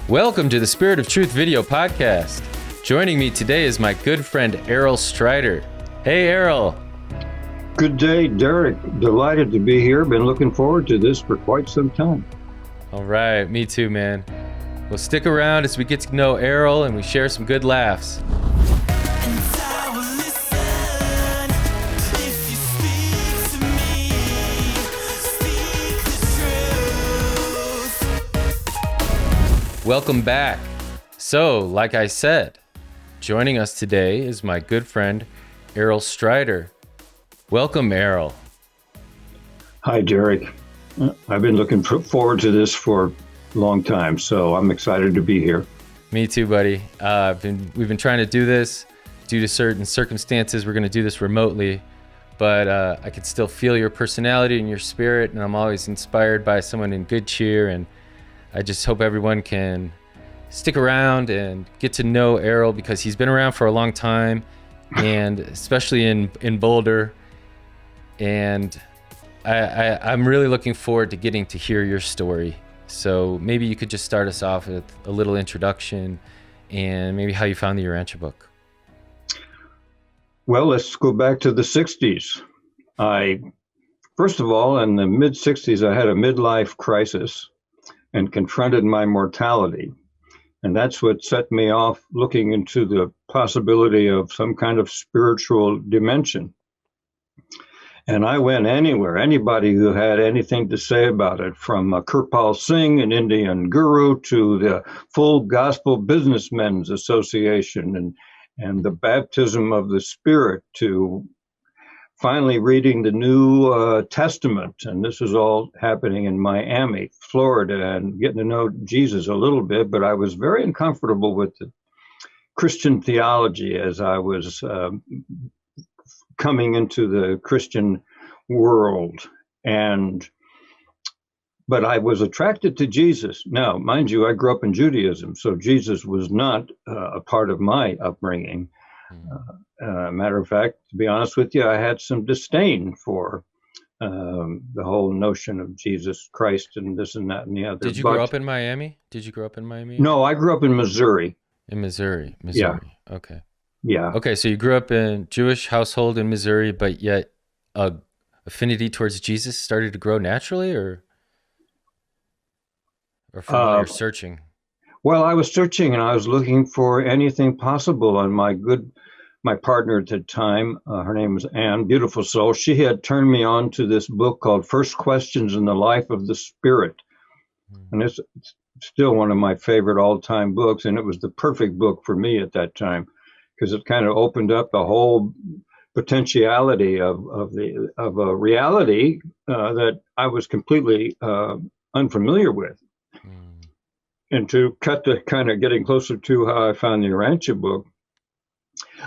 Welcome to the Spirit of Truth video podcast. Joining me today is my good friend Errol Strider. Hey, Errol. Good day, Derek. Delighted to be here. Been looking forward to this for quite some time. All right, me too, man. Well, stick around as we get to know Errol and we share some good laughs. Welcome back. So, like I said, joining us today is my good friend Errol Strider. Welcome, Errol. Hi, Derek. I've been looking forward to this for a long time, so I'm excited to be here. Me too, buddy. We've been trying to do this due to certain circumstances. We're going to do this remotely, but I can still feel your personality and your spirit, and I'm always inspired by someone in good cheer, and I just hope everyone can stick around and get to know Errol because he's been around for a long time, and especially in Boulder. And I'm really looking forward to getting to hear your story. So maybe you could just start us off with a little introduction and maybe how you found the Urantia Book. Well, let's go back to the 60s. First of all, in the mid-60s, I had a midlife crisis and confronted my mortality. And that's what set me off looking into the possibility of some kind of spiritual dimension. And I went anywhere, anybody who had anything to say about it, from Kirpal Singh, an Indian guru, to the Full Gospel Businessmen's Association and the baptism of the Spirit, to finally reading the New Testament. And this was all happening in Miami, Florida, and getting to know Jesus a little bit. But I was very uncomfortable with the Christian theology as I was coming into the Christian world. But I was attracted to Jesus. Now, mind you, I grew up in Judaism, so Jesus was not a part of my upbringing. Matter of fact, to be honest with you, I had some disdain for the whole notion of Jesus Christ and this and that and the other. Did you grow up in Miami? No, I grew up in Missouri. In Missouri. Yeah. Okay. Yeah. Okay, so you grew up in Jewish household in Missouri, but yet affinity towards Jesus started to grow naturally, or from while you're searching? Well, I was searching and I was looking for anything possible. And my partner at the time, her name was Ann, beautiful soul. She had turned me on to this book called First Questions in the Life of the Spirit. And it's still one of my favorite all-time books. And it was the perfect book for me at that time, because it kind of opened up the whole potentiality of a reality that I was completely unfamiliar with. And to cut to kind of getting closer to how I found the Urantia Book,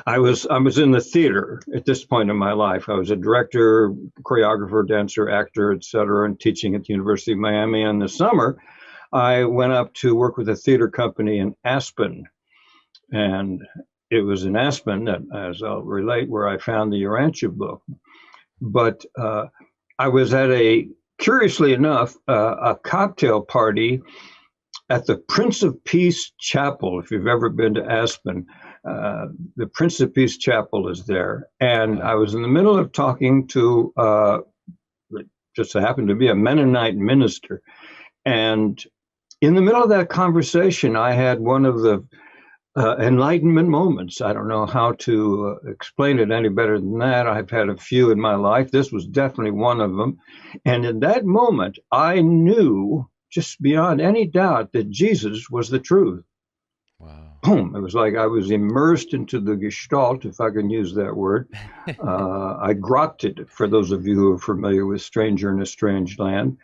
I was in the theater at this point in my life. I was a director, choreographer, dancer, actor, etc., and teaching at the University of Miami. In the summer, I went up to work with a theater company in Aspen. And it was in Aspen that, as I'll relate, where I found the Urantia Book. But I was at curiously enough, a cocktail party at the Prince of Peace Chapel. If you've ever been to Aspen, the Prince of Peace Chapel is there. And I was in the middle of talking to, just so happened to be a Mennonite minister. And in the middle of that conversation, I had one of the enlightenment moments. I don't know how to explain it any better than that. I've had a few in my life. This was definitely one of them. And in that moment, I knew just beyond any doubt that Jesus was the truth. Wow. Boom. It was like I was immersed into the Gestalt, if I can use that word. I grokted, for those of you who are familiar with Stranger in a Strange Land.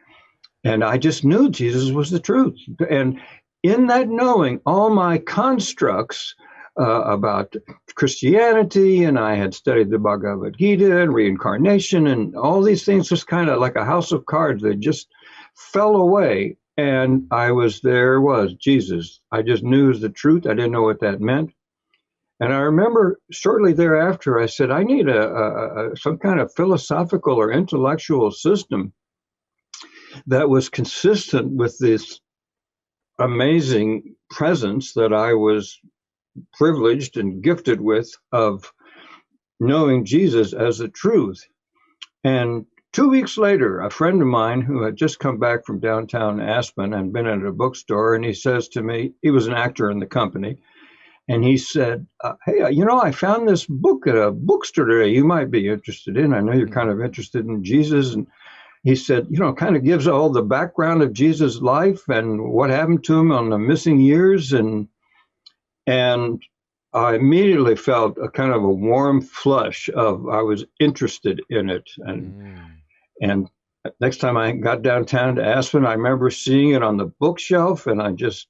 And I just knew Jesus was the truth. And in that knowing, all my constructs about Christianity, and I had studied the Bhagavad Gita and reincarnation and all these things, just kind of like a house of cards. They just fell away. And there was Jesus. I just knew it was the truth. I didn't know what that meant. And I remember shortly thereafter, I said, I need some kind of philosophical or intellectual system that was consistent with this amazing presence that I was privileged and gifted with of knowing Jesus as the truth. And 2 weeks later, a friend of mine who had just come back from downtown Aspen and been at a bookstore, and he says to me, he was an actor in the company, and he said, "Hey, I found this book at a bookstore today. You might be interested in. I know you're kind of interested in Jesus." And he said, kind of gives all the background of Jesus' life and what happened to him on the missing years, and I immediately felt a kind of a warm flush of I was interested in it, and next time I got downtown to Aspen, I remember seeing it on the bookshelf, and I just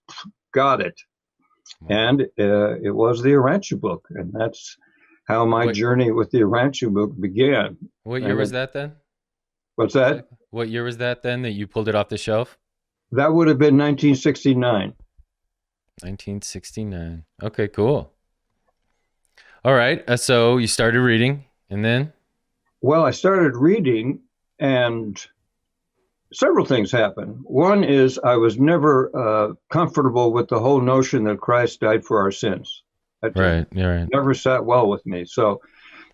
got it. And it was the Urantia Book, and that's how my journey with the Urantia Book began. What year was that then? What's that? What year was that then that you pulled it off the shelf? That would have been 1969. 1969. Okay, cool. All right. So you started reading, and then? Well, I started reading, and several things happened. One is I was never comfortable with the whole notion that Christ died for our sins. Right. Never sat well with me. So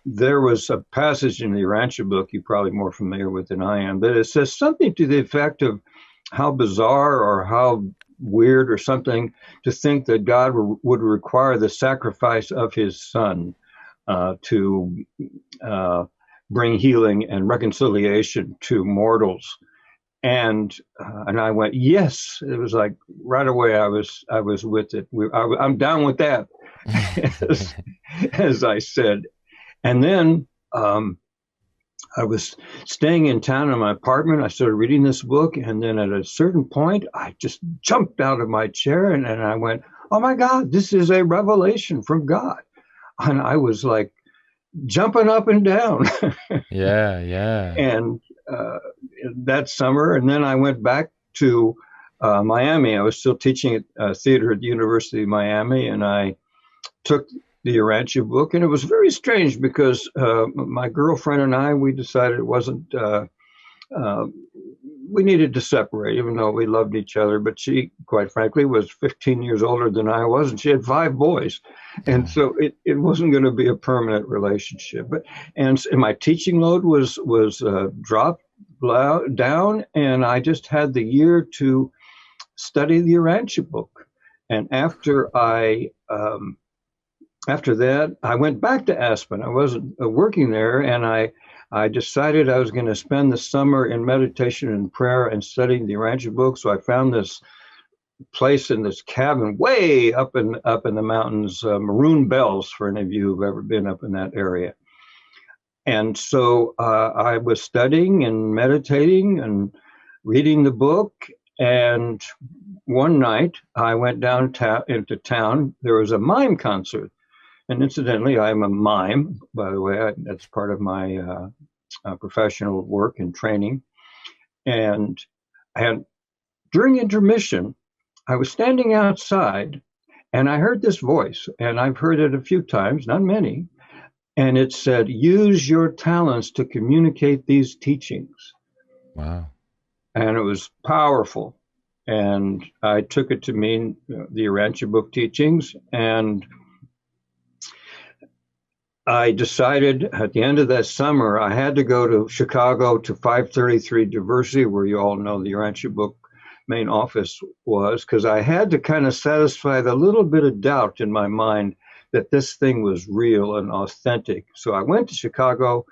there was a passage in the Urantia Book you're probably more familiar with than I am, but it says something to the effect of how bizarre or how weird or something to think that God would require the sacrifice of his son to bring healing and reconciliation to mortals. And I went, yes. It was like right away I was with it. I'm down with that, as I said. And then I was staying in town in my apartment. I started reading this book, and then at a certain point, I just jumped out of my chair and I went, "Oh my God, this is a revelation from God!" And I was like jumping up and down. Yeah. And that summer, and then I went back to Miami. I was still teaching at theater at the University of Miami, and I took the Urantia Book, and it was very strange because my girlfriend and I, we decided it wasn't, we needed to separate, even though we loved each other. But she, quite frankly, was 15 years older than I was, and she had 5 boys. And so it wasn't going to be a permanent relationship. And my teaching load was dropped down, and I just had the year to study the Urantia Book. And after that, I went back to Aspen. I wasn't working there, and I decided I was going to spend the summer in meditation and prayer and studying the Urantia Book. So I found this place in this cabin way up in the mountains, Maroon Bells, for any of you who've ever been up in that area. And so I was studying and meditating and reading the book. And one night I went downtown into town. There was a mime concert. And incidentally, I'm a mime, by the way. That's part of my professional work and training. And during intermission, I was standing outside, and I heard this voice, and I've heard it a few times, not many, and it said, "Use your talents to communicate these teachings." Wow. And it was powerful. And I took it to mean the Urantia Book teachings, and I decided at the end of that summer, I had to go to Chicago to 533 Diversity, where you all know the Urantia Book main office was, because I had to kind of satisfy the little bit of doubt in my mind that this thing was real and authentic. So I went to Chicago,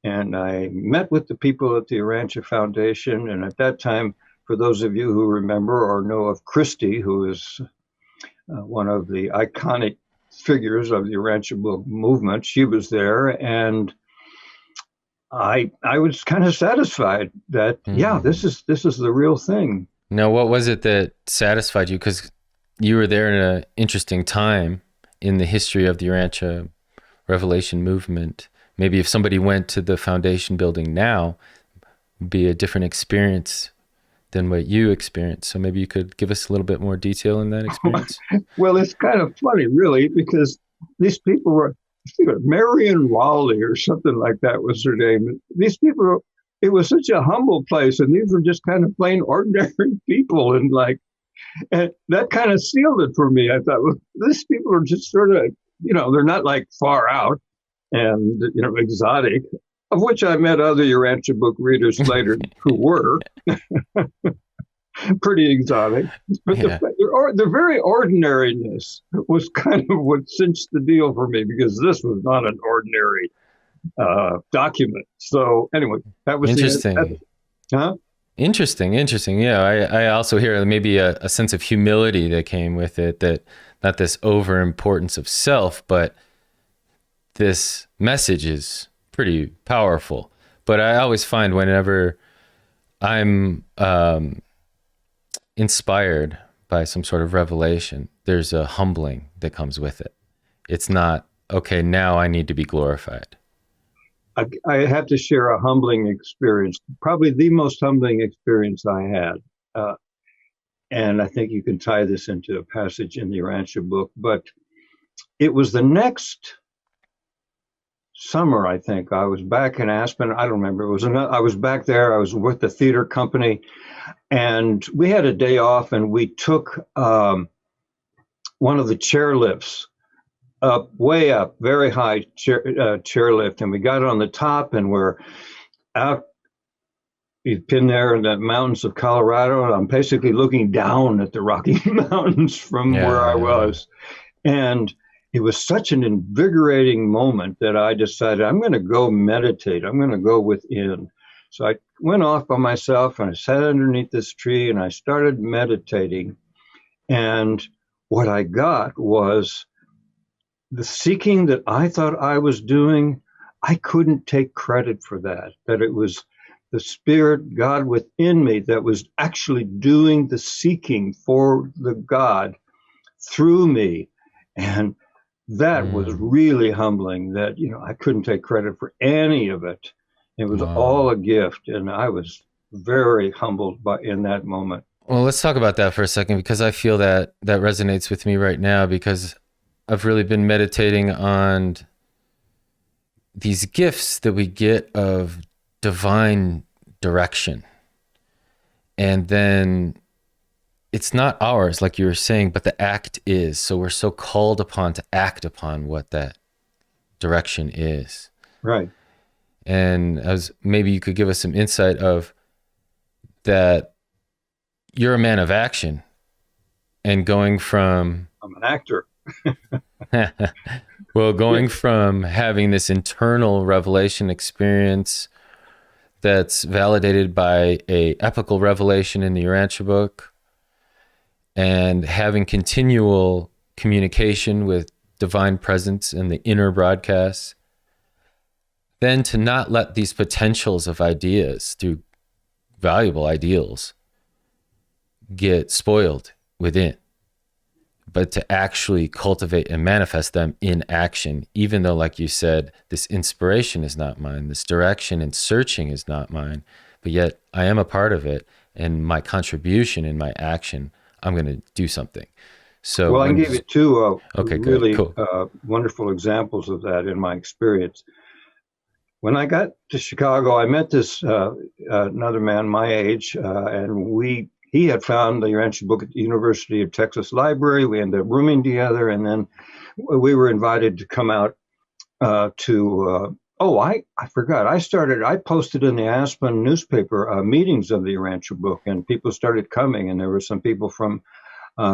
and I met with the people at the Urantia Foundation. And at that time, for those of you who remember or know of Christy, who is one of the iconic figures of the Urantia Book movement, she was there, and I was kind of satisfied that this is the real thing. Now, what was it that satisfied you? Because you were there in an interesting time in the history of the Urantia Revelation movement. Maybe if somebody went to the foundation building now, it'd be a different experience than what you experienced. So maybe you could give us a little bit more detail in that experience. Well, it's kind of funny, really, because these people were, Marion Raleigh or something like that was her name. These people, it was such a humble place, and these were just kind of plain ordinary people. And like, And that kind of sealed it for me. I thought, well, these people are just sort of, they're not like far out and, exotic, of which I met other Urantia Book readers later who were pretty exotic. But Yeah. the very ordinariness was kind of what cinched the deal for me, because this was not an ordinary document. So anyway, that was Interesting. huh? Interesting. Yeah, I also hear maybe a sense of humility that came with it, that not this over importance of self, but this message is pretty powerful. But I always find whenever I'm inspired by some sort of revelation, there's a humbling that comes with it. It's not, okay, now I need to be glorified. I have to share a humbling experience, probably the most humbling experience I had. Uh, and I think you can tie this into a passage in the Urantia book. But it was the next summer, I think. I was back in Aspen. I don't remember. I was back there. I was with the theater company, and we had a day off, and we took one of the chairlifts up, way up, very high chairlift, and we got on the top, and we're out. You've been there in the mountains of Colorado, and I'm basically looking down at the Rocky Mountains from where I was. And it was such an invigorating moment that I decided I'm going to go meditate. I'm going to go within. So I went off by myself and I sat underneath this tree and I started meditating. And what I got was the seeking that I thought I was doing. I couldn't take credit for that, that it was the Spirit, God within me, that was actually doing the seeking for the God through me. And that was really humbling, that, I couldn't take credit for any of it. It was all a gift. And I was very humbled in that moment. Well, let's talk about that for a second, because I feel that resonates with me right now, because I've really been meditating on these gifts that we get of divine direction. And then it's not ours, like you were saying, but the act is. So we're so called upon to act upon what that direction is. Right. And maybe you could give us some insight of that. You're a man of action, and going from... I'm an actor. Well, going from having this internal revelation experience that's validated by a epical revelation in the Urantia book, and having continual communication with divine presence in the inner broadcasts, then to not let these potentials of ideas through valuable ideals get spoiled within, but to actually cultivate and manifest them in action, even though, like you said, this inspiration is not mine, this direction and searching is not mine, but yet I am a part of it, and my contribution in my action, I'm going to do something. So, well, I gave you two really cool. Wonderful examples of that in my experience. When I got to Chicago, I met this another man my age, and he had found the Urantia book at the University of Texas Library. We ended up rooming together, and then we were invited to come out to. I forgot. I posted in the Aspen newspaper meetings of the Urantia book, and people started coming, and there were some people from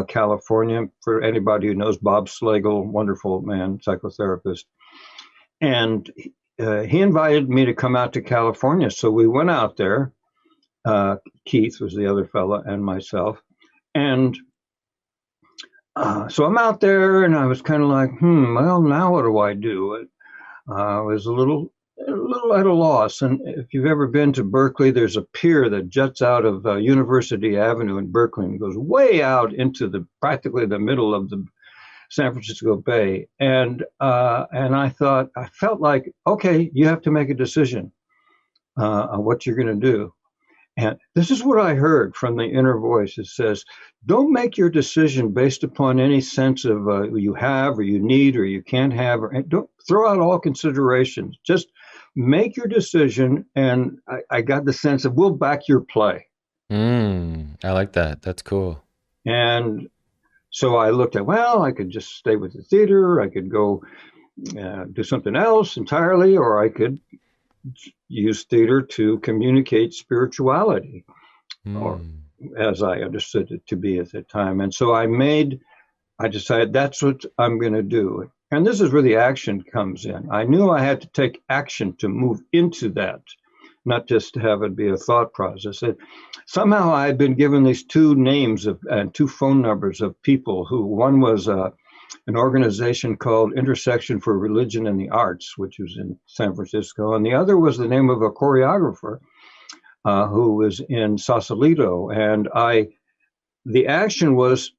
California. For anybody who knows Bob Slagle, wonderful man, psychotherapist, and he invited me to come out to California. So we went out there. Keith was the other fella, and myself. And so I'm out there, and I was kind of like, well, now what do I do? I was a little at a loss. And if you've ever been to Berkeley, there's a pier that juts out of University Avenue in Berkeley and goes way out into practically the middle of the San Francisco Bay. And I felt like, okay, you have to make a decision on what you're going to do. And this is what I heard from the inner voice. It says, don't make your decision based upon any sense of you have or you need or you can't have, or don't throw out all considerations. Just make your decision. And I got the sense of, we'll back your play. I like that. That's cool. And so I looked at, well, I could just stay with the theater, I could go do something else entirely, or I could use theater to communicate spirituality, or Mm. as I understood it to be at the time. And so I decided that's what I'm going to do. And this is where the action comes in. I knew I had to take action to move into that, not just to have it be a thought process. Somehow I had been given these two names and two phone numbers of people who, one was an organization called Intersection for Religion and the Arts, which was in San Francisco, and the other was the name of a choreographer who was in Sausalito. And the action was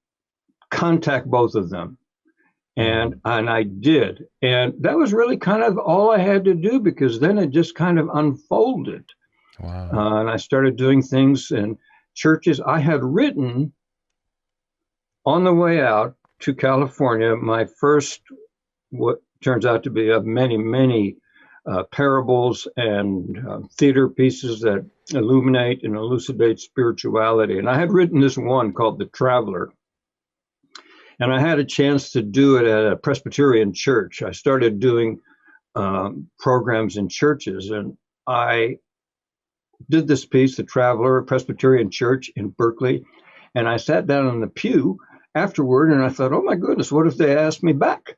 contact both of them. And I did. And that was really kind of all I had to do, because then it just kind of unfolded. Wow. And I started doing things in churches. I had written on the way out to California my first, what turns out to be of many, many parables and theater pieces that illuminate and elucidate spirituality. And I had written this one called The Traveler. And I had a chance to do it at a Presbyterian church. I started doing programs in churches, and I did this piece, The Traveler, Presbyterian Church in Berkeley. And I sat down in the pew afterward, and I thought, oh my goodness, what if they asked me back?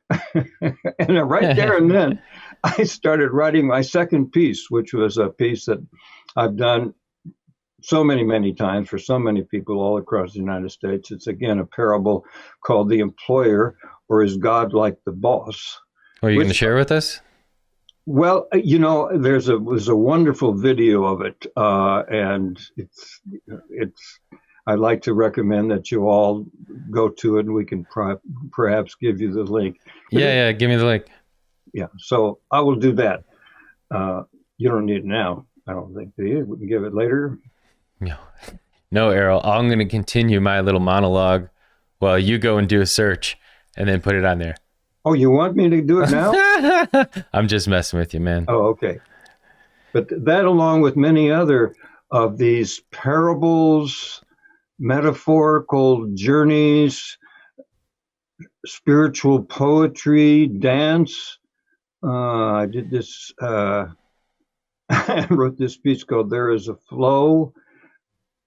And right there and then, I started writing my second piece, which was a piece that I've done so many, many times for so many people all across the United States. It's again a parable called The Employer, or Is God Like the Boss? Are you going to share with us? Well, was a wonderful video of it, and it's. I'd like to recommend that you all go to it, and we can perhaps give you the link. Yeah, give me the link. Yeah, so I will do that. You don't need it now, I don't think, do you? We can give it later. No, Errol, I'm going to continue my little monologue while you go and do a search and then put it on there. Oh, you want me to do it now? I'm just messing with you, man. Oh, okay. But that, along with many other of these parables, metaphorical journeys, spiritual poetry, dance. I did this, I wrote this piece called There Is a Flow.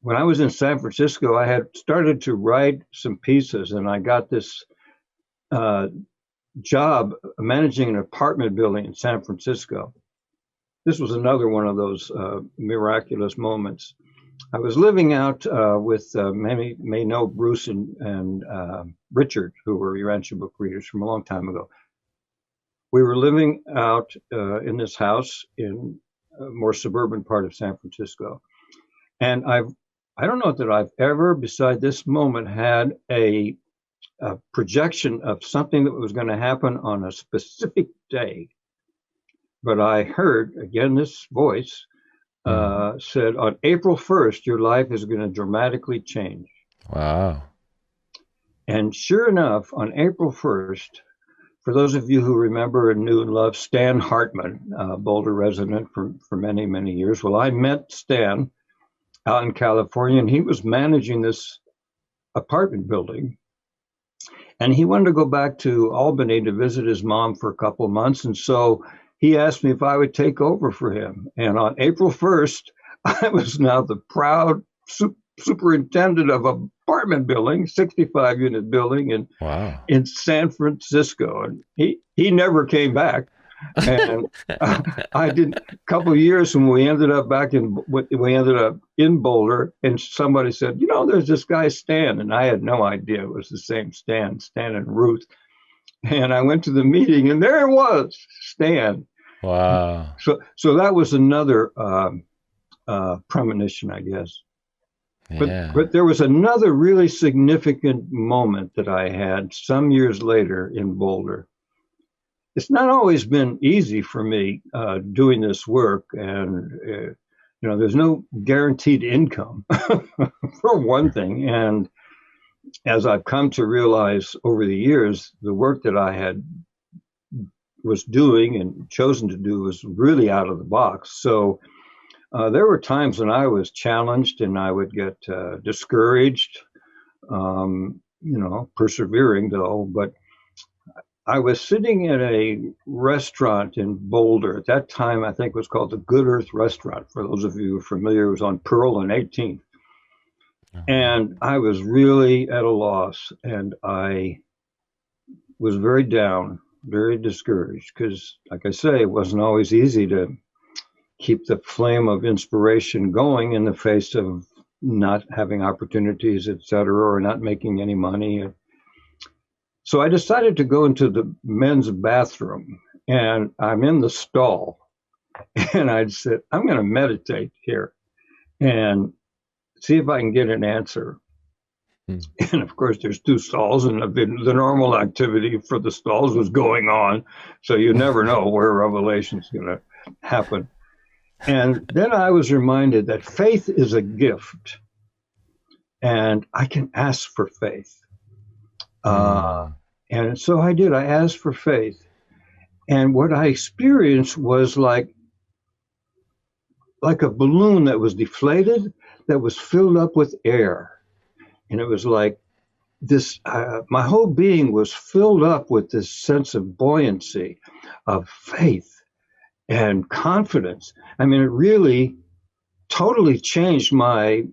When I was in San Francisco, I had started to write some pieces, and I got this job managing an apartment building in San Francisco. This was another one of those miraculous moments. I was living out with many may know Bruce and Richard, who were Urantia Book readers from a long time ago. We were living out in this house in a more suburban part of San Francisco. And I don't know that I've ever, beside this moment, had a projection of something that was going to happen on a specific day. But I heard, again, this voice said, on April 1st, your life is going to dramatically change. Wow. And sure enough, on April 1st, for those of you who remember and knew and loved Stan Hartman, Boulder resident for many, many years, well, I met Stan out in California, and he was managing this apartment building. And he wanted to go back to Albany to visit his mom for a couple of months. And so he asked me if I would take over for him. And on April 1st, I was now the proud superintendent of an apartment building, 65-unit building in San Francisco. And he never came back. And I did a couple of years when we ended up in Boulder, and somebody said, there's this guy Stan, and I had no idea it was the same Stan and Ruth. And I went to the meeting, and there it was, Stan. Wow. So that was another premonition, I guess. Yeah. But there was another really significant moment that I had some years later in Boulder. It's not always been easy for me doing this work, and there's no guaranteed income for one thing. And as I've come to realize over the years, the work that I was doing and chosen to do was really out of the box. So there were times when I was challenged, and I would get discouraged. persevering though. But I was sitting in a restaurant in Boulder. At that time, I think it was called the Good Earth Restaurant. For those of you who are familiar, it was on Pearl and 18th. And I was really at a loss, and I was very down, very discouraged, because, like I say, it wasn't always easy to keep the flame of inspiration going in the face of not having opportunities, et cetera, or not making any money. So I decided to go into the men's bathroom, and I'm in the stall, and I said, I'm going to meditate here and see if I can get an answer. And of course, there's two stalls, and the normal activity for the stalls was going on. So you never know where revelation's going to happen. And then I was reminded that faith is a gift, and I can ask for faith. And so I did. I asked for faith. And what I experienced was like a balloon that was deflated, that was filled up with air. And it was like this, my whole being was filled up with this sense of buoyancy, of faith and confidence. I mean, it really totally changed my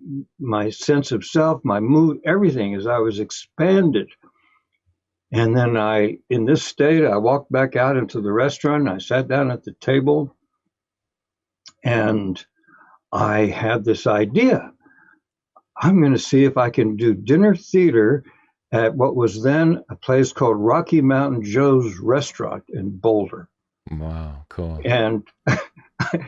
sense of self, my mood, everything, as I was expanded. And then in this state, I walked back out into the restaurant, and I sat down at the table, and I had this idea. I'm going to see if I can do dinner theater at what was then a place called Rocky Mountain Joe's Restaurant in Boulder. Wow, cool. And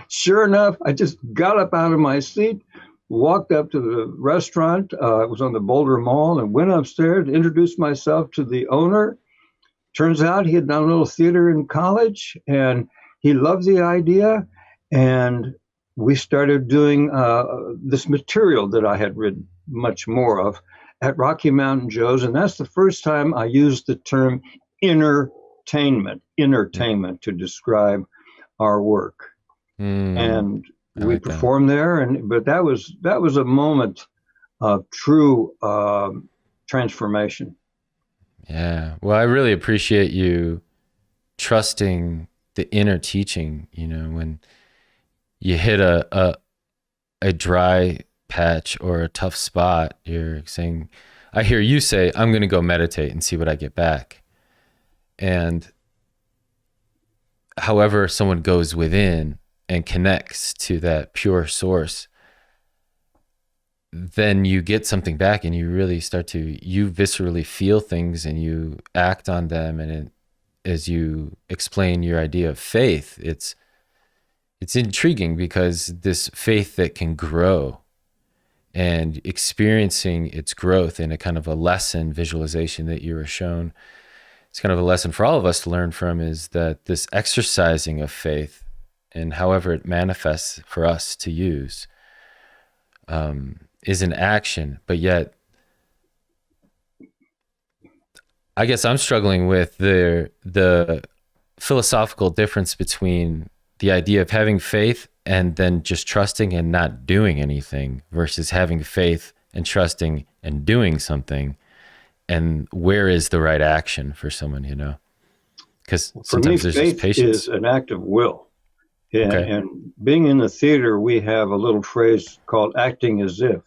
sure enough, I just got up out of my seat, walked up to the restaurant. It was on the Boulder Mall, and went upstairs, introduced myself to the owner. Turns out he had done a little theater in college, and he loved the idea. And we started doing this material that I had read much more of at Rocky Mountain Joe's. And that's the first time I used the term entertainment to describe our work. And we performed there, but that was a moment of true transformation. Yeah. Well, I really appreciate you trusting the inner teaching. When you hit a dry patch or a tough spot, you're saying, I hear you say, I'm going to go meditate and see what I get back. And however someone goes within and connects to that pure source, then you get something back, and you really you viscerally feel things, and you act on them. And as you explain your idea of faith, it's intriguing, because this faith that can grow, and experiencing its growth in a kind of a lesson visualization that you were shown, it's kind of a lesson for all of us to learn from, is that this exercising of faith, and however it manifests for us to use, is an action. But yet, I guess I'm struggling with the philosophical difference between the idea of having faith and then just trusting and not doing anything, versus having faith and trusting and doing something. And where is the right action for someone, Because sometimes there's just patience. Faith is an act of will. And being in the theater, we have a little phrase called acting as if.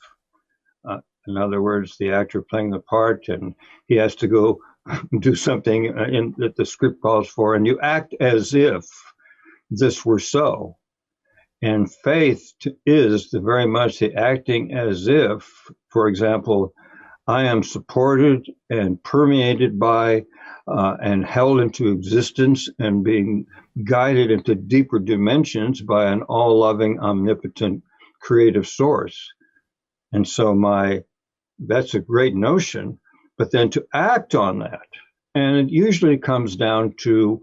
In other words, the actor playing the part, and he has to go do something that the script calls for, and you act as if this were so. And faith is very much the acting as if. For example, I am supported and permeated by and held into existence and being guided into deeper dimensions by an all-loving, omnipotent, creative source. And so that's a great notion, but then to act on that. And it usually comes down to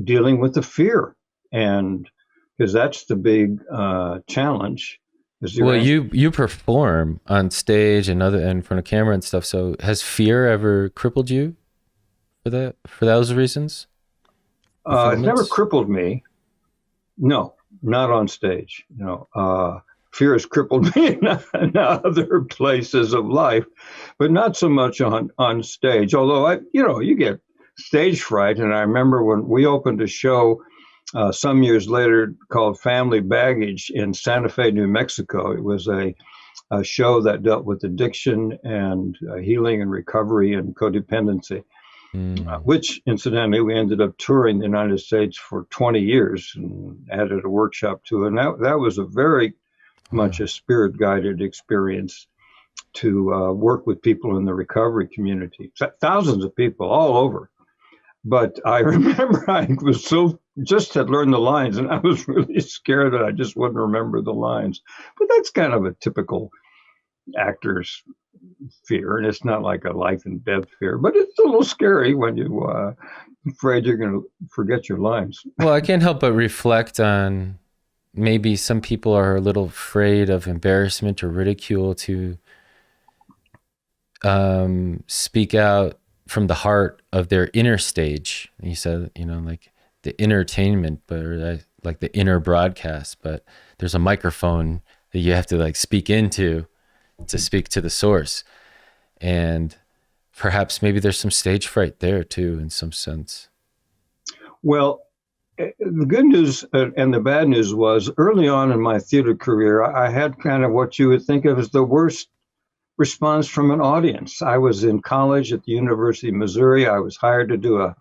dealing with the fear, and because that's the big challenge. Well, you perform on stage and in front of camera and stuff. So has fear ever crippled you for those reasons? It's never crippled me. No, not on stage. fear has crippled me in other places of life, but not so much on stage. Although you get stage fright. And I remember when we opened a show some years later called Family Baggage in Santa Fe, New Mexico. It was a show that dealt with addiction and healing and recovery and codependency, which incidentally we ended up touring the United States for 20 years and added a workshop to it. And that was a very much a spirit-guided experience to work with people in the recovery community, thousands of people all over. But I remember I was just had learned the lines, and I was really scared that I just wouldn't remember the lines. But that's kind of a typical actor's fear, and it's not like a life and death fear, but it's a little scary when you're afraid you're going to forget your lines. Well, I can't help but reflect on maybe some people are a little afraid of embarrassment or ridicule to speak out from the heart of their inner stage. You said, like the entertainment, but like the inner broadcast, but there's a microphone that you have to like speak into to speak to the source. And perhaps maybe there's some stage fright there too, in some sense. Well, the good news and the bad news was early on in my theater career, I had kind of what you would think of as the worst response from an audience. I was in college at the University of Missouri. I was hired to do a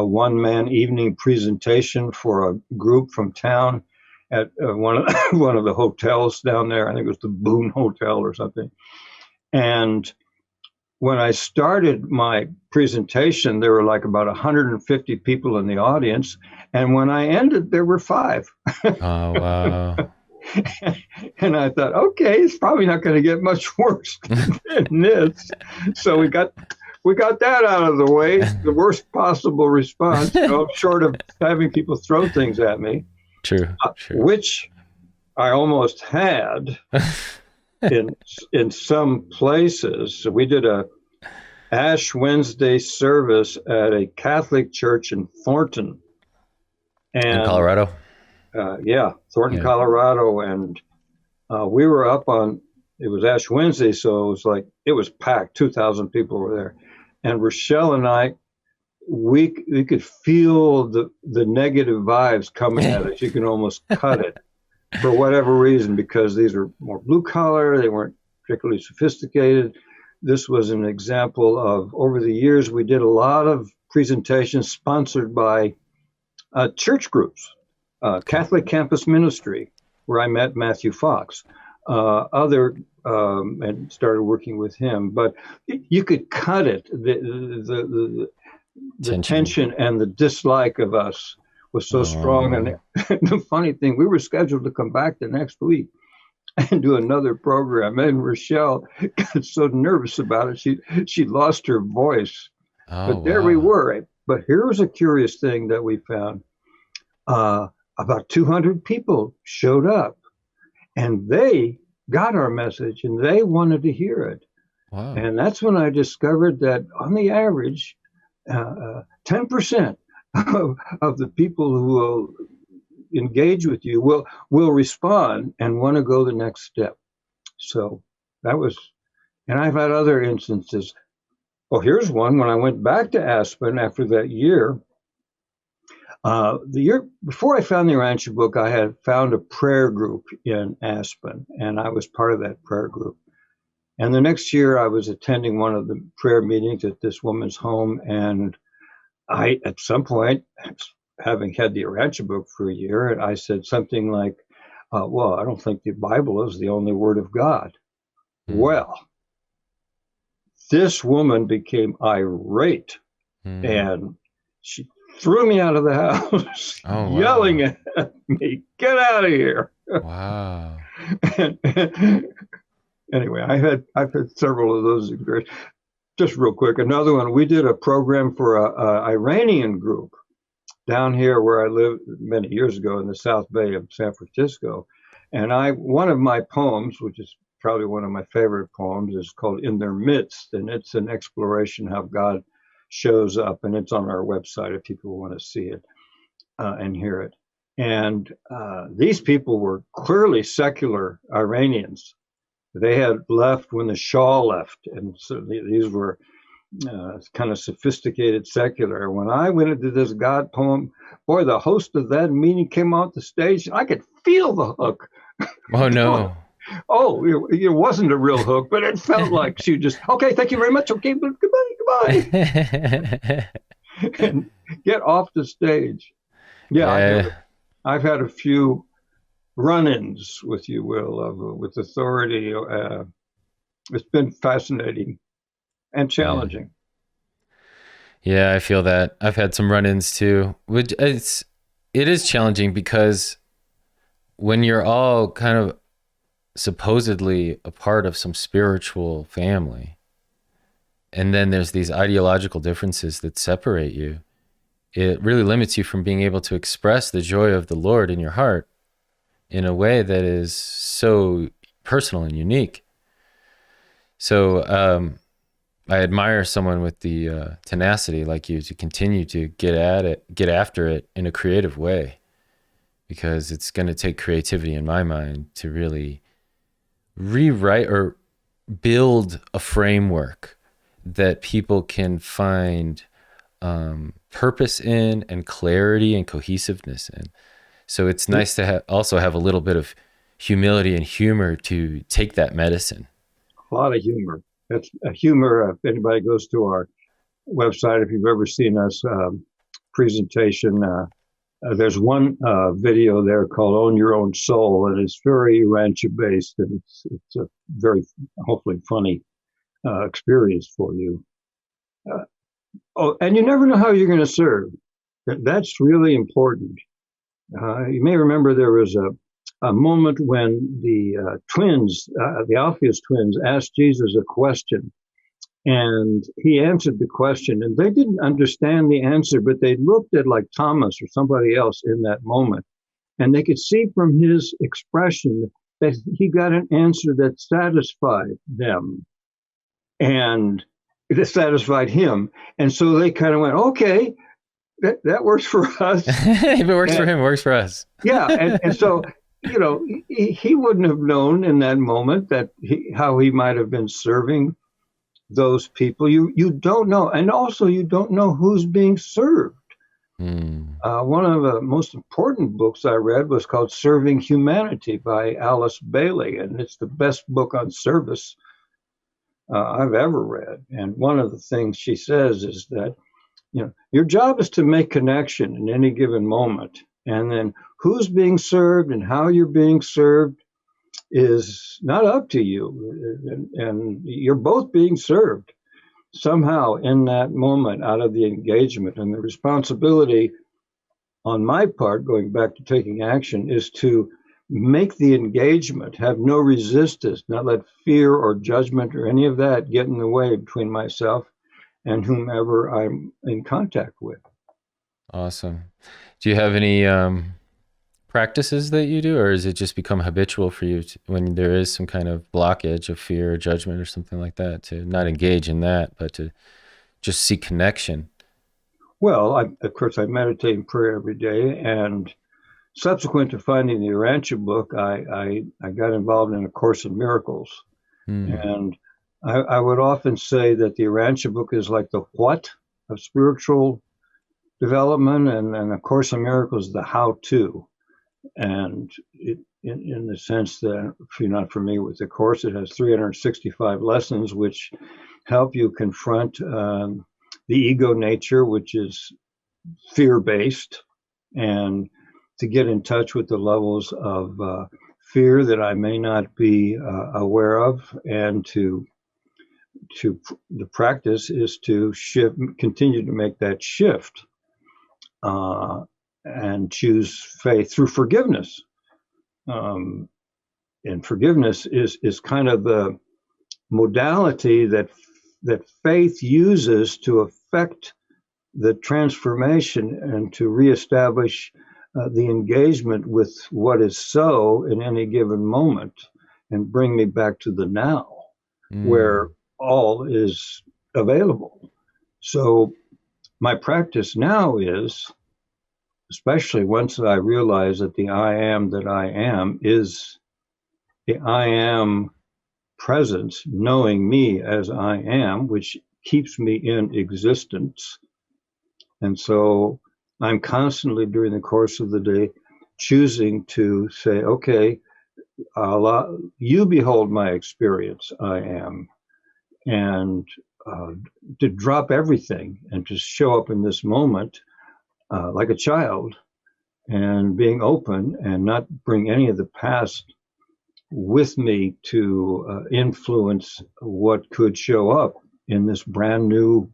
one-man evening presentation for a group from town at one of the hotels down there. I think it was the Boone Hotel or something. And when I started my presentation, there were like about 150 people in the audience. And when I ended, there were 5. Oh, wow. And I thought, okay, it's probably not going to get much worse than this. So we got that out of the way, the worst possible response, short of having people throw things at me. True. Which I almost had in some places. So we did a Ash Wednesday service at a Catholic church in Thornton. In Colorado? Thornton, Colorado. And we were up on, it was Ash Wednesday, so it was packed. 2,000 people were there. And Rochelle and I, we could feel the negative vibes coming at us. You can almost cut it for whatever reason, because these are more blue collar. They weren't particularly sophisticated. This was an example of, over the years, we did a lot of presentations sponsored by church groups, Catholic Campus Ministry, where I met Matthew Fox, and started working with him. But you could cut it. The tension and the dislike of us was so strong. And the funny thing, we were scheduled to come back the next week and do another program. And Rochelle got so nervous about it, she lost her voice. But there we were. But here was a curious thing that we found. About 200 people showed up, and they got our message, and they wanted to hear it. Wow. And that's when I discovered that on the average, 10% of the people who will engage with you will respond and want to go the next step. So that was, and I've had other instances. Well, here's one. When I went back to Aspen after that year, the year before I found the Urantia Book, I had found a prayer group in Aspen, and I was part of that prayer group. And the next year, I was attending one of the prayer meetings at this woman's home, and I, at some point, having had the Urantia Book for a year, and I said something like, well, I don't think the Bible is the only word of God. Well, this woman became irate, and she threw me out of the house, yelling at me, "Get out of here!" Wow. Anyway, I've had several of those experiences. Just real quick, another one. We did a program for a Iranian group down here where I lived many years ago in the South Bay of San Francisco, and one of my poems, which is probably one of my favorite poems, is called "In Their Midst," and it's an exploration how God shows up, and it's on our website if people want to see it and hear it. And these people were clearly secular Iranians. They had left when the Shah left, and so these were kind of sophisticated secular. When I went into this God poem, boy, the host of that meeting came out the stage, and I could feel the hook. Oh no. Oh, it wasn't a real hook, but it felt like she just, okay, thank you very much. Okay, but goodbye, and get off the stage. Yeah, Yeah. I've had a few run-ins with you, Will, with authority. It's been fascinating and Yeah. challenging. Yeah, I feel that. I've had some run-ins too. Which it is challenging because when you're all kind of supposedly a part of some spiritual family, and then there's these ideological differences that separate you, it really limits you from being able to express the joy of the Lord in your heart in a way that is so personal and unique. So I admire someone with the tenacity like you to continue to get at it, get after it in a creative way, because it's going to take creativity in my mind to really rewrite or build a framework that people can find purpose in and clarity and cohesiveness in. So it's nice to also have a little bit of humility and humor to take that medicine. A lot of humor. That's humor. If anybody goes to our website, if you've ever seen us presentation, there's one video there called "Own Your Own Soul," and it's very Urantia based, and it's a very hopefully funny experience for you. Uh, oh, and you never know how you're going to serve. That's really important. You may remember there was a moment when the twins, the Alphaeus twins, asked Jesus a question, and he answered the question, and they didn't understand the answer, but they looked at like Thomas or somebody else in that moment, and they could see from his expression that he got an answer that satisfied them, and it satisfied him, and so they kind of went, okay, that works for us. If it works for And, him, it works for us. yeah, and so he wouldn't have known in that moment that how he might have been serving those people. You don't know, and also you don't know who's being served. Mm. One of the most important books I read was called Serving Humanity by Alice Bailey, and it's the best book on service I've ever read. And one of the things she says is that your job is to make connection in any given moment, and then who's being served and how you're being served is not up to you, and you're both being served somehow in that moment out of the engagement. And the responsibility on my part, going back to taking action, is to make the engagement have no resistance, not let fear or judgment or any of that get in the way between myself and whomever I'm in contact with. Awesome. Do you have any practices that you do, or has it just become habitual for you when there is some kind of blockage of fear or judgment or something like that, to not engage in that, but to just seek connection? Well, of course, I meditate and pray every day, and subsequent to finding the Urantia book, I got involved in A Course in Miracles. Hmm. And I would often say that the Urantia book is like the what of spiritual development, and A Course in Miracles is the how to. And in the sense that, if you're not familiar with the course, it has 365 lessons which help you confront the ego nature, which is fear-based, and to get in touch with the levels of fear that I may not be aware of, and to the practice is to continue to make that shift, and choose faith through forgiveness. Um, and forgiveness is kind of the modality that faith uses to affect the transformation and to reestablish the engagement with what is so in any given moment, and bring me back to the now where Mm. all is available. So my practice now is especially once I realize that the I am that I am is the I am presence, knowing me as I am, which keeps me in existence. And so I'm constantly during the course of the day choosing to say, okay, you behold my experience, I am, and uh, to drop everything and to show up in this moment like a child and being open and not bring any of the past with me to influence what could show up in this brand new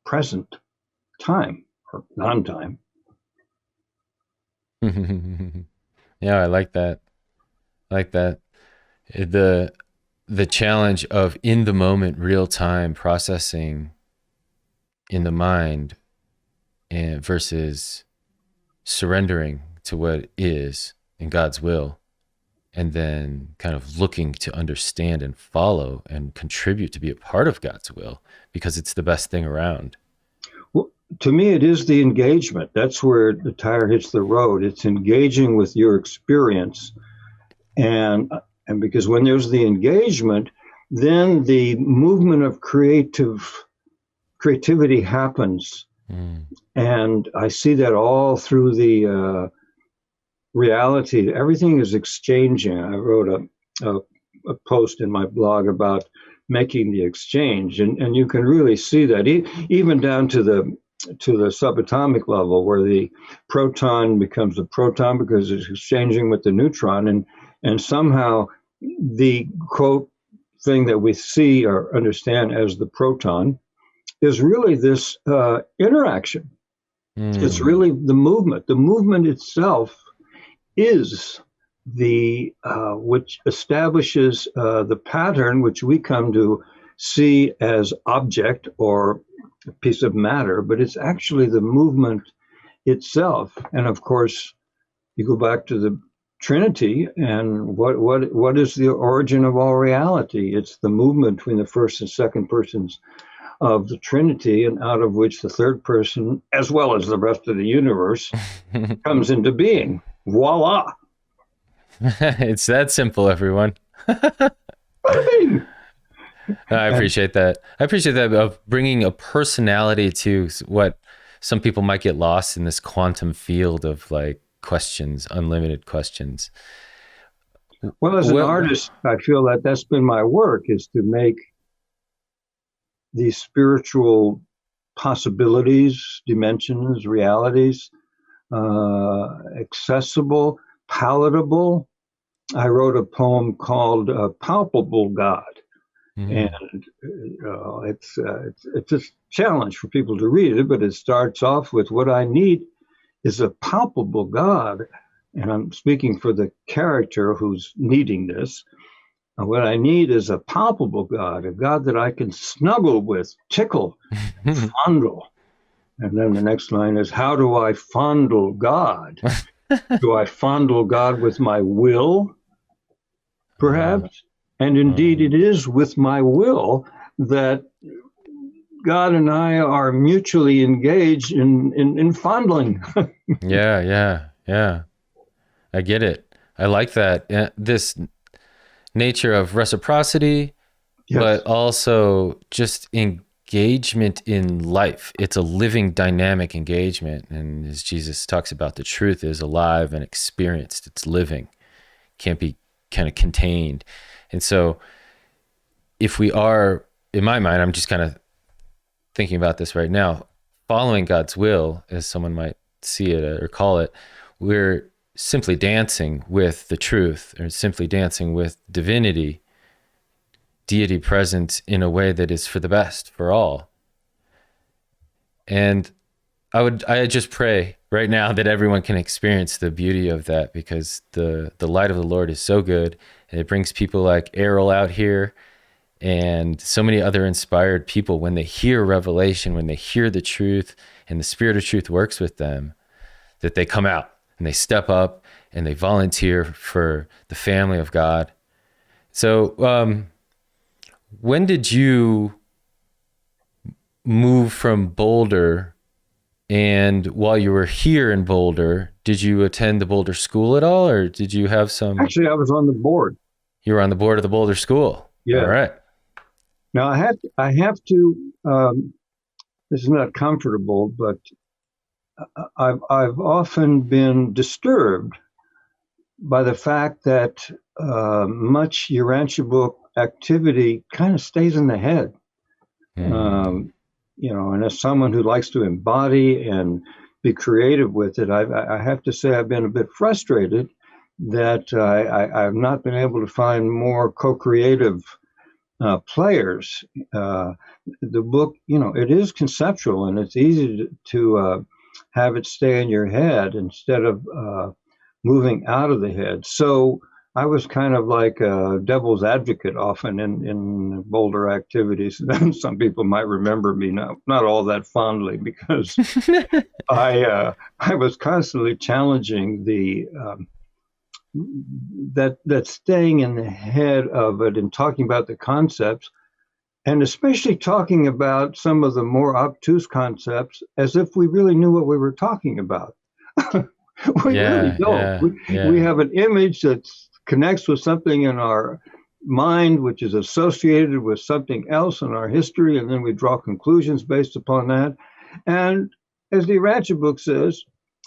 present time or non-time. Yeah, I like that. I like that. The the challenge of in the moment, real time processing in the mind and versus surrendering to what is in God's will, and then kind of looking to understand and follow and contribute to be a part of God's will because it's the best thing around. Well, to me, it is the engagement. That's where the tire hits the road. It's engaging with your experience, and and because when there's the engagement, then the movement of creativity happens. Mm. And I see that all through the reality. Everything is exchanging. I wrote a post in my blog about making the exchange, and you can really see that even down to the subatomic level, where the proton becomes a proton because it's exchanging with the neutron, and somehow the quote thing that we see or understand as the proton is really this interaction. It's really the movement. The movement itself is the which establishes the pattern which we come to see as object or a piece of matter, but it's actually the movement itself. And of course, you go back to the Trinity, and what is the origin of all reality? It's the movement between the first and second persons of the Trinity, and out of which the third person, as well as the rest of the universe, comes into being. Voila! It's that simple, everyone. Bing! I appreciate that. I appreciate that of bringing a personality to what some people might get lost in this quantum field of like questions, unlimited questions. Well, as an artist, I feel that that's been my work, is to make these spiritual possibilities, dimensions, realities accessible, palatable. I wrote a poem called "Palpable God," and it's a challenge for people to read it. But it starts off with, "What I need is a palpable God," and I'm speaking for the character who's needing this. What I need is a palpable God, a God that I can snuggle with, tickle, fondle. And then the next line is, how do I fondle God? Do I fondle God with my will, perhaps? And indeed, it is with my will that God and I are mutually engaged in fondling. Yeah. I get it. I like that. This nature of reciprocity, yes, but also just engagement in life. It's a living, dynamic engagement. And as Jesus talks about, the truth is alive and experienced. It's living, can't be kind of contained. And so if we are, in my mind, I'm just kind of thinking about this right now, following God's will, as someone might see it or call it, we're simply dancing with the truth, or simply dancing with divinity, deity present in a way that is for the best for all. And I just pray right now that everyone can experience the beauty of that, because the light of the Lord is so good, and it brings people like Errol out here and so many other inspired people, when they hear revelation, when they hear the truth and the Spirit of truth works with them, that they come out and they step up and they volunteer for the family of God. So when did you move from Boulder And while you were here in Boulder, did you attend the Boulder School at all, or did you have some? Actually, I was on the board. You were on the board of the Boulder School. All Yeah. right. Now I have to. This is not comfortable, but I've often been disturbed by the fact that much Urantia Book activity kind of stays in the head. Um, and as someone who likes to embody and be creative with it, I have to say I've been a bit frustrated that I've not been able to find more co-creative players. The book, it is conceptual and it's easy to have it stay in your head instead of moving out of the head. So I was kind of like a devil's advocate often in Boulder activities. Some people might remember me not all that fondly because I was constantly challenging the that staying in the head of it and talking about the concepts, and especially talking about some of the more obtuse concepts as if we really knew what we were talking about. We really don't. We have an image that connects with something in our mind, which is associated with something else in our history, and then we draw conclusions based upon that. And as the Urantia book says,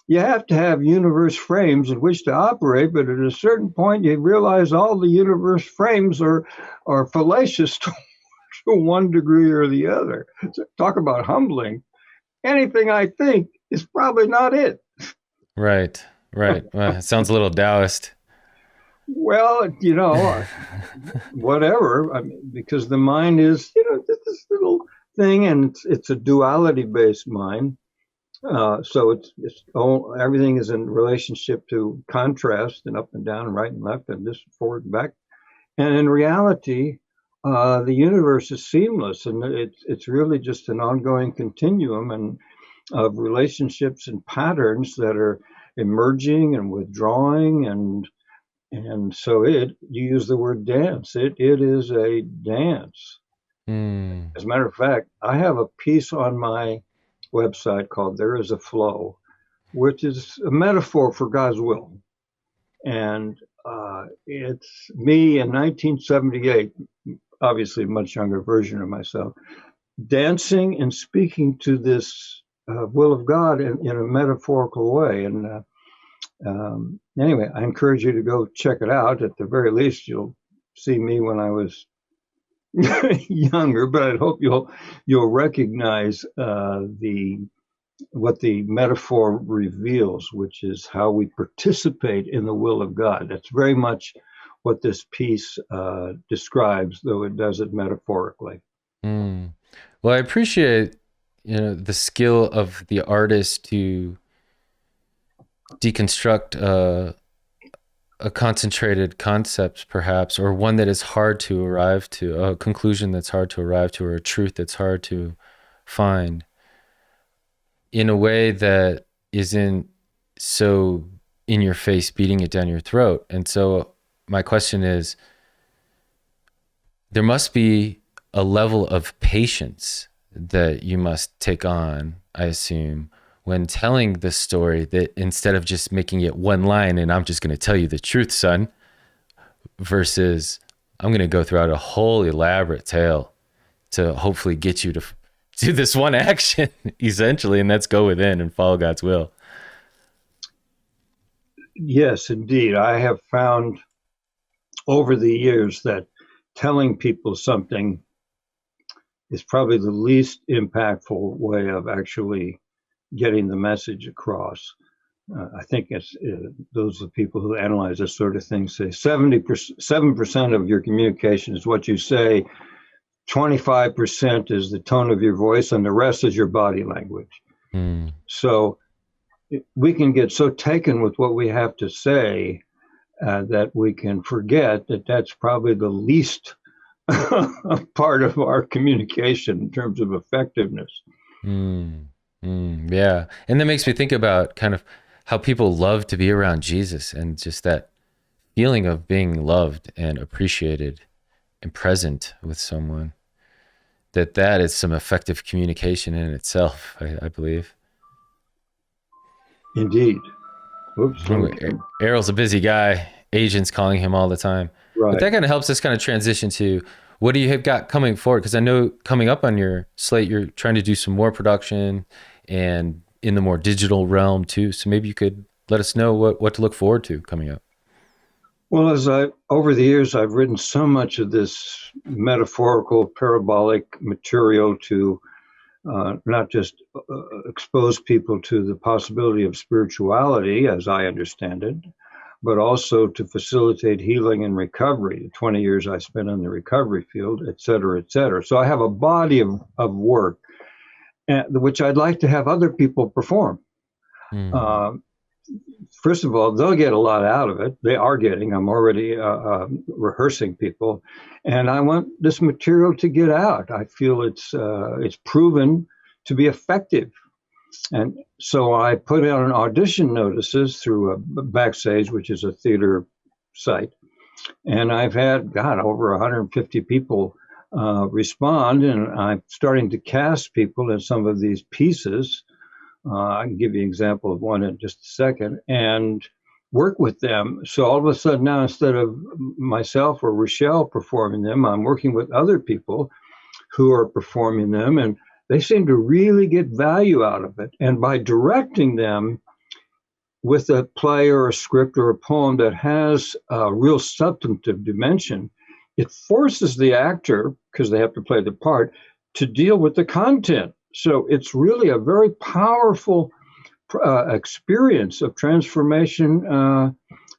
you have to have universe frames in which to operate, but at a certain point, you realize all the universe frames are fallacious to one degree or the other. So talk about humbling. Anything I think is probably not it. Right. Well, it sounds a little Taoist. Well, whatever. I mean, because the mind is, this little thing, and it's a duality-based mind. So everything is in relationship to contrast and up and down, and right and left, and this forward and back. And in reality, the universe is seamless, and it's really just an ongoing continuum and of relationships and patterns that are emerging and withdrawing, and so you use the word dance. It is a dance. As a matter of fact, I have a piece on my website called "There Is a Flow," which is a metaphor for God's will, and it's me in 1978. Obviously a much younger version of myself, dancing and speaking to this will of God in a metaphorical way. And anyway, I encourage you to go check it out. At the very least, you'll see me when I was younger, but I hope you'll recognize what the metaphor reveals, which is how we participate in the will of God. That's very much what this piece describes, though it does it metaphorically. Well, I appreciate, the skill of the artist to deconstruct a concentrated concept, perhaps, or one that is hard to arrive to, a conclusion that's hard to arrive to, or a truth that's hard to find, in a way that isn't so in your face, beating it down your throat. And so my question is, there must be a level of patience that you must take on, I assume, when telling this story, that instead of just making it one line and I'm just going to tell you the truth, son, versus I'm going to go throughout a whole elaborate tale to hopefully get you to do this one action, essentially, and that's go within and follow God's will. Yes, indeed. I have found over the years that telling people something is probably the least impactful way of actually getting the message across. I think those are the people who analyze this sort of thing say 7% of your communication is what you say, 25% is the tone of your voice, and the rest is your body language. So we can get so taken with what we have to say that we can forget that that's probably the least part of our communication in terms of effectiveness. Yeah. And that makes me think about kind of how people love to be around Jesus, and just that feeling of being loved and appreciated and present with someone, that is some effective communication in itself, I believe. Indeed. Oops. Errol's a busy guy. Agents calling him all the time. But Right. that kind of helps us kind of transition to what do you have got coming forward? Because I know coming up on your slate, you're trying to do some more production and in the more digital realm too. So maybe you could let us know what to look forward to coming up. Well, over the years, I've written so much of this metaphorical, parabolic material to not just expose people to the possibility of spirituality, as I understand it, but also to facilitate healing and recovery. The 20 years I spent in the recovery field, et cetera, et cetera. So I have a body of work, which I'd like to have other people perform. Uh, First of all, they'll get a lot out of it. They are getting. I'm already rehearsing people, and I want this material to get out. I feel it's proven to be effective, and so I put out an audition notices through Backstage, which is a theater site, and I've had over 150 people respond, and I'm starting to cast people in some of these pieces. I can give you an example of one in just a second, and work with them. So all of a sudden now, instead of myself or Rochelle performing them, I'm working with other people who are performing them, and they seem to really get value out of it. And by directing them with a play or a script or a poem that has a real substantive dimension, it forces the actor, because they have to play the part, to deal with the content. So it's really a very powerful experience of transformation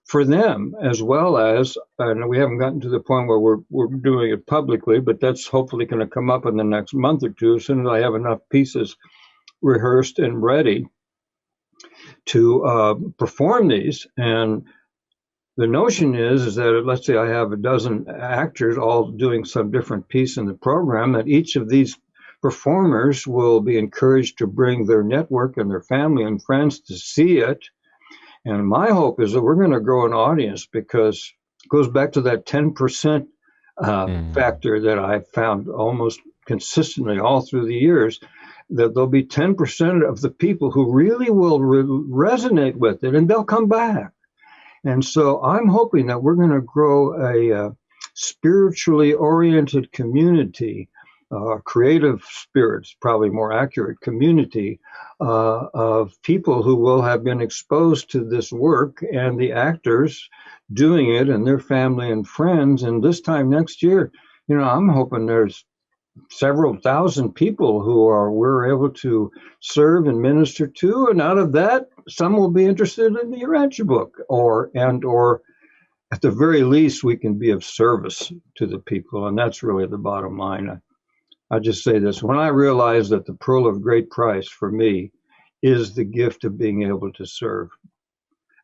for them, as well as, and we haven't gotten to the point where we're doing it publicly, but that's hopefully going to come up in the next month or two, as soon as I have enough pieces rehearsed and ready to perform these. And the notion is that, let's say I have a dozen actors all doing some different piece in the program, that each of these performers will be encouraged to bring their network and their family and friends to see it. And my hope is that we're going to grow an audience, because it goes back to that 10% factor that I've found almost consistently all through the years, that there'll be 10% of the people who really will resonate with it, and they'll come back. And so I'm hoping that we're going to grow a spiritually oriented community, creative spirits, probably more accurate, community of people who will have been exposed to this work, and the actors doing it and their family and friends. And this time next year, I'm hoping there's several thousand people who we're able to serve and minister to, and out of that, some will be interested in the Urantia Book, or at the very least, we can be of service to the people, and that's really the bottom line. I just say this: when I realized that the pearl of great price for me is the gift of being able to serve.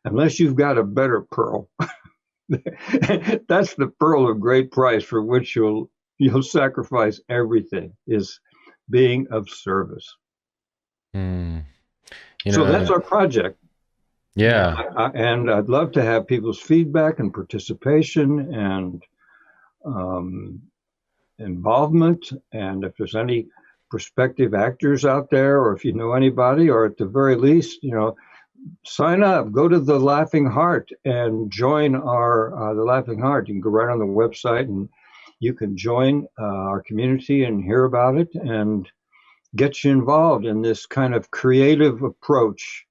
Unless you've got a better pearl, that's the pearl of great price for which you'll sacrifice everything, is being of service. So that's our project. Yeah. And I'd love to have people's feedback and participation and involvement. And if there's any prospective actors out there, or if you know anybody, or at the very least, sign up, go to the Laughing Heart and join the Laughing Heart. You can go right on the website and you can join our community and hear about it, and get you involved in this kind of creative approach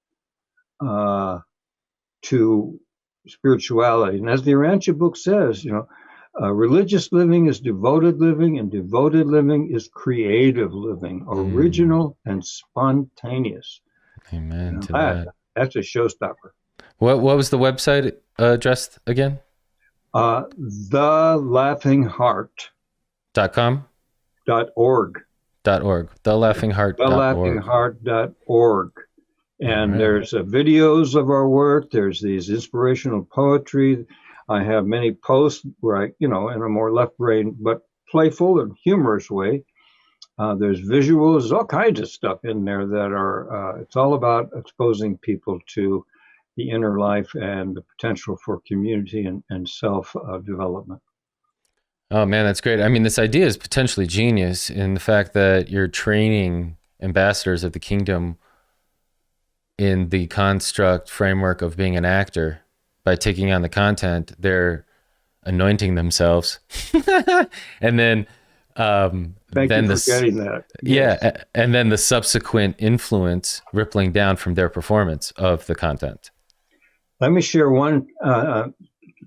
to spirituality. And as the Urantia Book says, religious living is devoted living, and devoted living is creative living, original and spontaneous. Amen to that. That's a showstopper. What was the website addressed again? TheLaughingHeart.com. .org. TheLaughingHeart.org. TheLaughingHeart.org. And there's videos of our work. There's these inspirational poetry. I have many posts where I, in a more left brain but playful and humorous way. There's visuals, all kinds of stuff in there that are, it's all about exposing people to the inner life and the potential for community and self-development. Oh man, that's great. I mean, this idea is potentially genius in the fact that you're training ambassadors of the kingdom in the construct framework of being an actor, by taking on the content, they're anointing themselves. And then Thank you then for this getting that. yeah, Yes. and then the subsequent influence rippling down from their performance of the content. Let me share one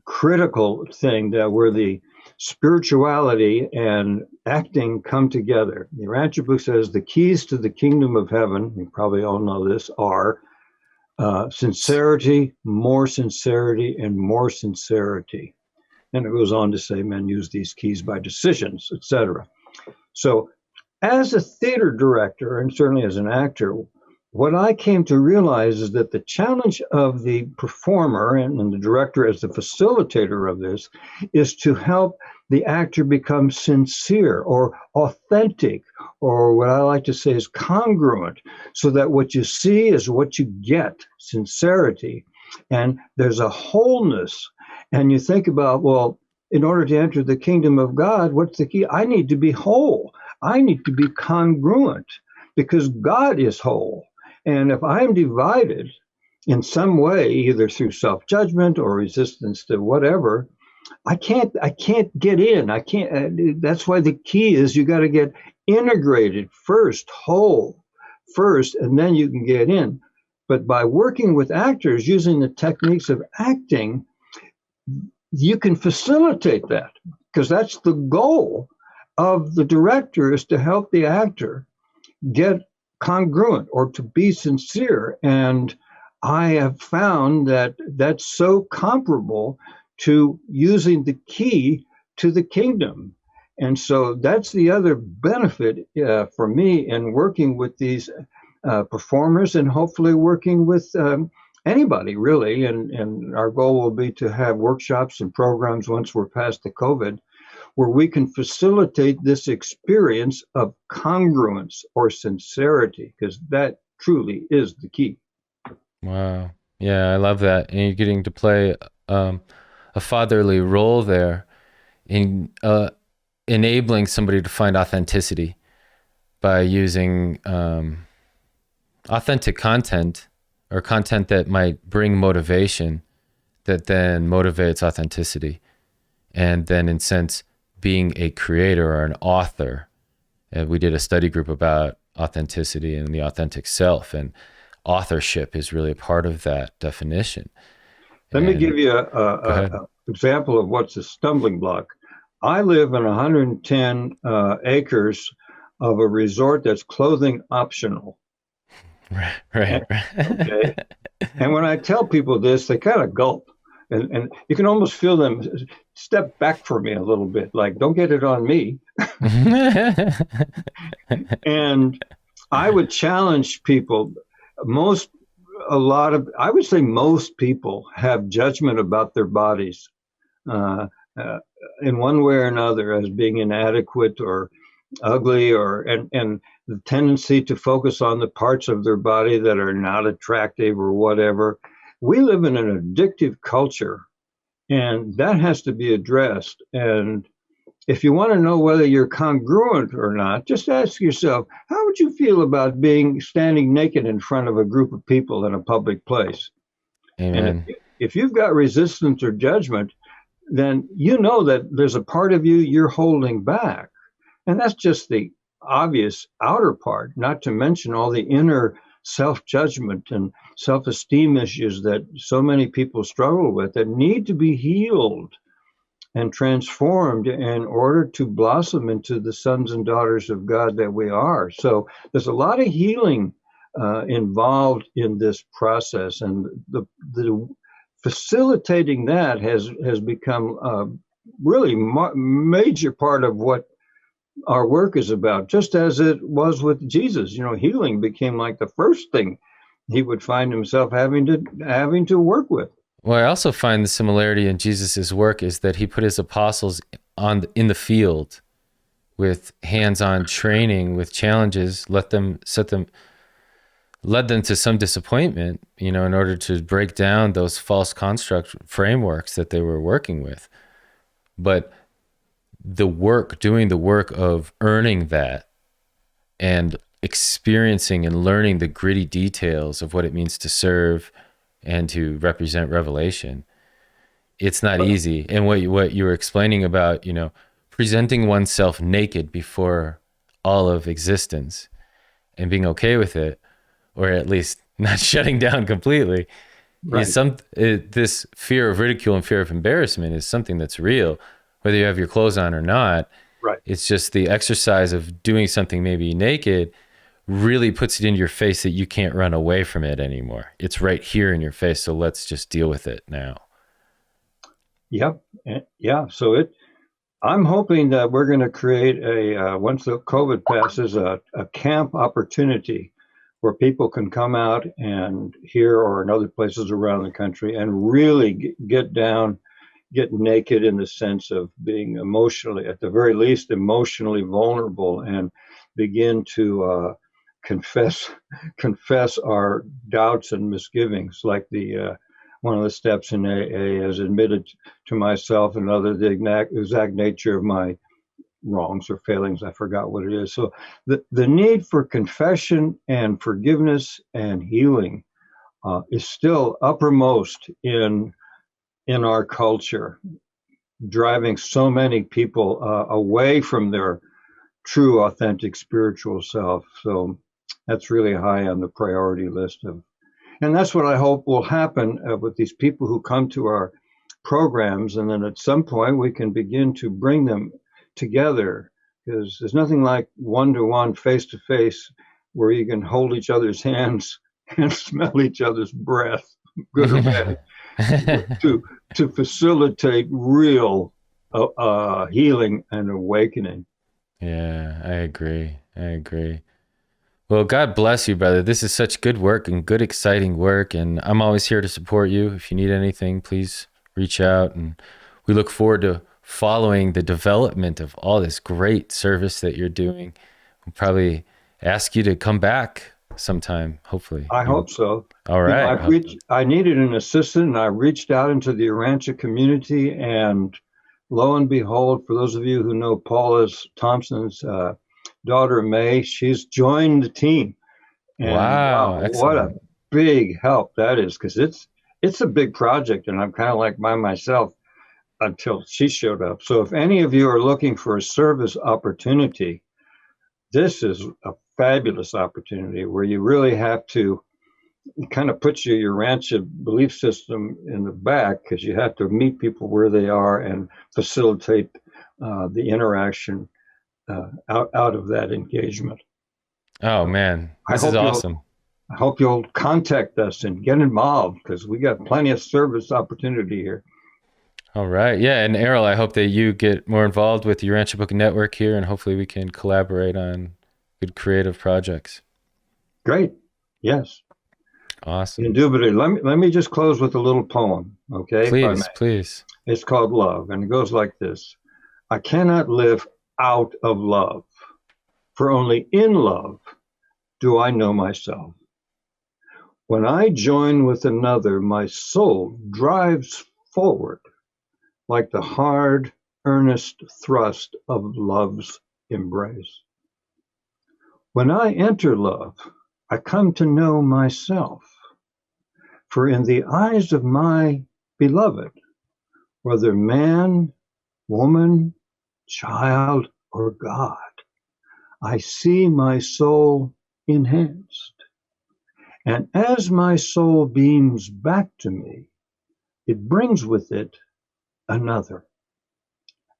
critical thing that where the spirituality and acting come together. The Urantia Book says the keys to the kingdom of heaven, you probably all know this, are sincerity, and more sincerity. And it goes on to say men use these keys by decisions, etc. So as a theater director, and certainly as an actor, what I came to realize is that the challenge of the performer and the director as the facilitator of this is to help the actor become sincere or authentic, or what I like to say is congruent, so that what you see is what you get, sincerity. And there's a wholeness. And you think about, well, in order to enter the kingdom of God, what's the key? I need to be whole. I need to be congruent because God is whole. And if I'm divided in some way, either through self-judgment or resistance to whatever, I can't get in. I can't. That's why the key is you got to get integrated first, whole first, and then you can get in. But by working with actors using the techniques of acting, you can facilitate that because that's the goal of the director, is to help the actor get congruent or to be sincere. And I have found that that's so comparable to using the key to the kingdom. And so that's the other benefit for me in working with these performers, and hopefully working with anybody really. And our goal will be to have workshops and programs once we're past the COVID, where we can facilitate this experience of congruence or sincerity, because that truly is the key. Wow. Yeah, I love that. And you're getting to play a fatherly role there in enabling somebody to find authenticity by using authentic content, or content that might bring motivation, that then motivates authenticity. And then, in sense, being a creator or an author. And we did a study group about authenticity and the authentic self, and authorship is really a part of that definition. Let me give you an example of what's a stumbling block. I live in 110 acres of a resort that's clothing optional. Right. Okay. And when I tell people this, they kind of gulp. And you can almost feel them step back from me a little bit, like, don't get it on me. And I would challenge people. I would say most people have judgment about their bodies in one way or another, as being inadequate or ugly, and the tendency to focus on the parts of their body that are not attractive or whatever. We live in an addictive culture, and that has to be addressed. And if you want to know whether you're congruent or not, just ask yourself, how would you feel about standing naked in front of a group of people in a public place? Amen. And if you've got resistance or judgment, then you know that there's a part of you you're holding back. And that's just the obvious outer part, not to mention all the inner self-judgment and self-esteem issues that so many people struggle with, that need to be healed and transformed in order to blossom into the sons and daughters of God that we are. So there's a lot of healing involved in this process, and the facilitating that has become a really major part of what our work is about, just as it was with Jesus. Healing became like the first thing he would find himself having to work with. Well, I also find the similarity in Jesus's work is that he put his apostles in the field with hands-on training, with challenges, led them to some disappointment, in order to break down those false construct frameworks that they were working with. But doing the work of earning that and experiencing and learning the gritty details of what it means to serve and to represent revelation. It's not easy. And what you were explaining about, presenting oneself naked before all of existence and being okay with it, or at least not shutting down completely, Right. This fear of ridicule and fear of embarrassment is something that's real, whether you have your clothes on or not. Right. It's just the exercise of doing something maybe naked really puts it in your face that you can't run away from it anymore. It's right here in your face. So let's just deal with it now. Yep. Yeah. So I'm hoping that we're going to create once the COVID passes, a camp opportunity where people can come out and here or in other places around the country and really get naked in the sense of being emotionally, at the very least, emotionally vulnerable, and begin to confess our doubts and misgivings, like the one of the steps in AA is admitted to myself and other the exact nature of my wrongs or failings. I forgot what it is. So the need for confession and forgiveness and healing is still uppermost in our culture, driving so many people away from their true, authentic spiritual self. So that's really high on the priority list and that's what I hope will happen with these people who come to our programs. And then at some point we can begin to bring them together, because there's nothing like one-to-one, face-to-face, where you can hold each other's hands and smell each other's breath, good or bad, to facilitate real healing and awakening. Yeah, I agree. Well, God bless you, brother. This is such good work and good, exciting work. And I'm always here to support you. If you need anything, please reach out. And we look forward to following the development of all this great service that you're doing. We'll probably ask you to come back sometime, hopefully. I hope so. All right. I needed an assistant, and I reached out into the Urantia community, and lo and behold, for those of you who know Paula Thompson's daughter May, she's joined the team. And wow, what a big help that is, because it's a big project, and I'm kind of like by myself until she showed up. So if any of you are looking for a service opportunity, this is a fabulous opportunity where you really have to kind of put your Urantia belief system in the back, because you have to meet people where they are and facilitate the interaction out of that engagement. Oh man, this is awesome. I hope you'll contact us and get involved, because we got plenty of service opportunity here. All right. Yeah. And Errol, I hope that you get more involved with the Urantia Book Network here, and hopefully we can collaborate on good creative projects. Great. Yes. Awesome. Indubitably. Let me just close with a little poem, okay? Please. It's called Love, and it goes like this. I cannot live out of love, for only in love do I know myself. When I join with another, my soul drives forward like the hard, earnest thrust of love's embrace. When I enter love, I come to know myself, for in the eyes of my beloved, whether man, woman, child, or God, I see my soul enhanced. And as my soul beams back to me, it brings with it another.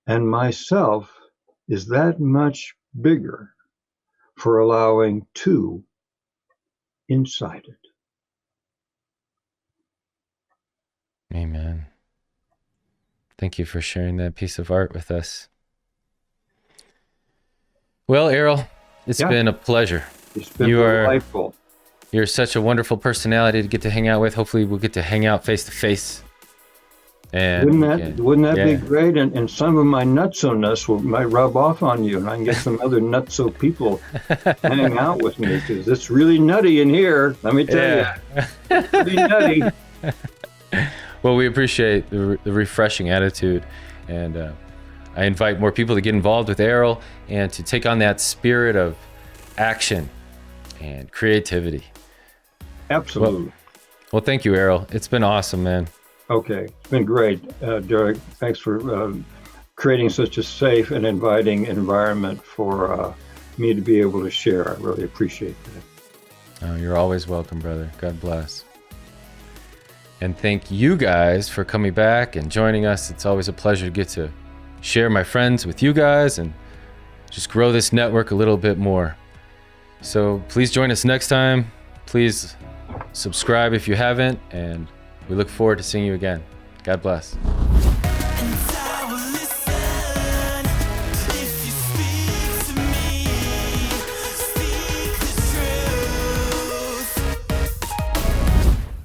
And myself is that much bigger for allowing two inside it. Amen. Thank you for sharing that piece of art with us. Well, Errol, it's been a pleasure. It's been delightful. You're such a wonderful personality to get to hang out with. Hopefully we'll get to hang out face to face. And wouldn't that be great? And some of my nutso-ness might rub off on you, and I can get some other nutso people hang out with me, because it's really nutty in here. Let me tell you, it's pretty nutty. Well, we appreciate the refreshing attitude, and I invite more people to get involved with Errol and to take on that spirit of action and creativity. Absolutely. Well, thank you, Errol. It's been awesome, man. Okay, it's been great, Derek. Thanks for creating such a safe and inviting environment for me to be able to share. I really appreciate that. Oh, you're always welcome, brother. God bless. And thank you guys for coming back and joining us. It's always a pleasure to get to share my friends with you guys and just grow this network a little bit more. So please join us next time. Please subscribe if you haven't, and we look forward to seeing you again. God bless.